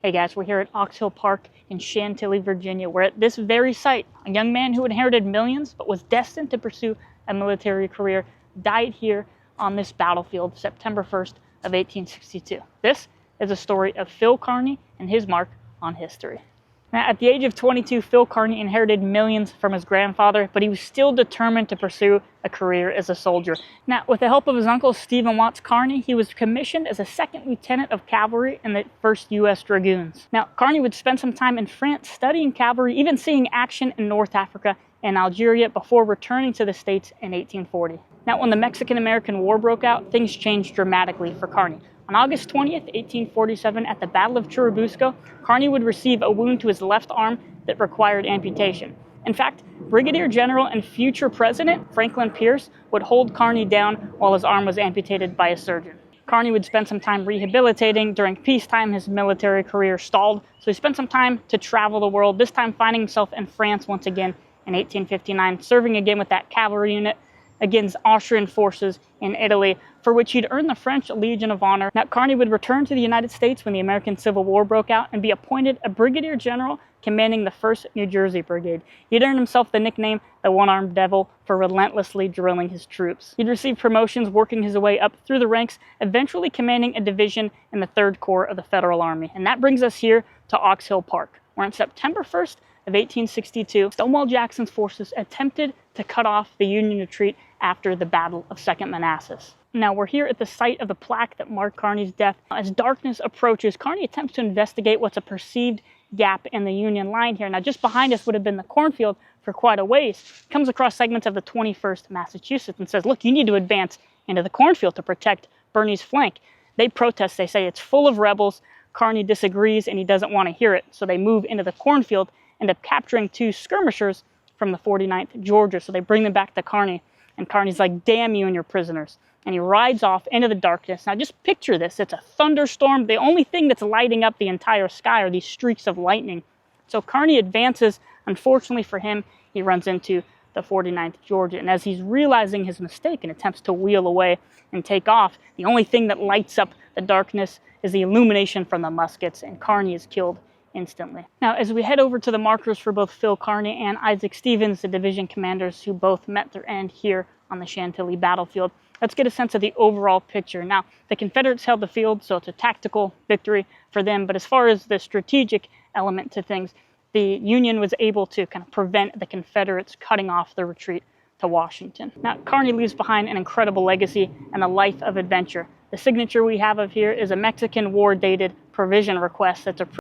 Hey guys, we're here at Ox Hill Park in Chantilly, Virginia, where at this very site, a young man who inherited millions but was destined to pursue a military career died here on this battlefield September 1st of 1862. This is a story of Phil Kearny and his mark on history. Now, at the age of 22, Phil Kearny inherited millions from his grandfather, but he was still determined to pursue a career as a soldier. Now, with the help of his uncle, Stephen Watts Kearny, he was commissioned as a second lieutenant of cavalry in the 1st U.S. Dragoons. Now, Kearny would spend some time in France studying cavalry, even seeing action in North Africa and Algeria before returning to the States in 1840. Now, when the Mexican-American War broke out, things changed dramatically for Kearny. On August 20th, 1847, at the Battle of Churubusco, Kearny would receive a wound to his left arm that required amputation. In fact, Brigadier General and future President Franklin Pierce would hold Kearny down while his arm was amputated by a surgeon. Kearny would spend some time rehabilitating. During peacetime, his military career stalled, so he spent some time to travel the world, this time finding himself in France once again in 1859, serving again with that cavalry unit against Austrian forces in Italy, for which he'd earned the French Legion of Honor. Now, Kearny would return to the United States when the American Civil War broke out and be appointed a brigadier general commanding the 1st New Jersey Brigade. He'd earned himself the nickname the One-Armed Devil for relentlessly drilling his troops. He'd received promotions, working his way up through the ranks, eventually commanding a division in the 3rd Corps of the Federal Army. And that brings us here to Ox Hill Park, where on September 1st of 1862, Stonewall Jackson's forces attempted to cut off the Union retreat after the Battle of Second Manassas. Now, we're here at the site of the plaque that marked Kearny's death. As darkness approaches, Kearny attempts to investigate what's a perceived gap in the Union line here. Now, just behind us would have been the cornfield for quite a ways. Comes across segments of the 21st Massachusetts and says, look, you need to advance into the cornfield to protect Birney's flank. They protest. They say it's full of rebels. Kearny disagrees, and he doesn't want to hear it. So they move into the cornfield, end up capturing 2 skirmishers from the 49th Georgia. So they bring them back to Kearny. And Kearny's like, damn you and your prisoners. And he rides off into the darkness. Now just picture this. It's a thunderstorm. The only thing that's lighting up the entire sky are these streaks of lightning. So Kearny advances. Unfortunately for him, he runs into the 49th Georgia. And as he's realizing his mistake and attempts to wheel away and take off, the only thing that lights up the darkness is the illumination from the muskets, and Kearny is killed instantly. Now, as we head over to the markers for both Phil Kearny and Isaac Stevens, the division commanders who both met their end here on the Chantilly battlefield, let's get a sense of the overall picture. Now, the Confederates held the field, so it's a tactical victory for them, but as far as the strategic element to things, the Union was able to kind of prevent the Confederates cutting off the retreat to Washington. Now, Kearny leaves behind an incredible legacy and a life of adventure. The signature we have of here is a Mexican war-dated provision request that's approved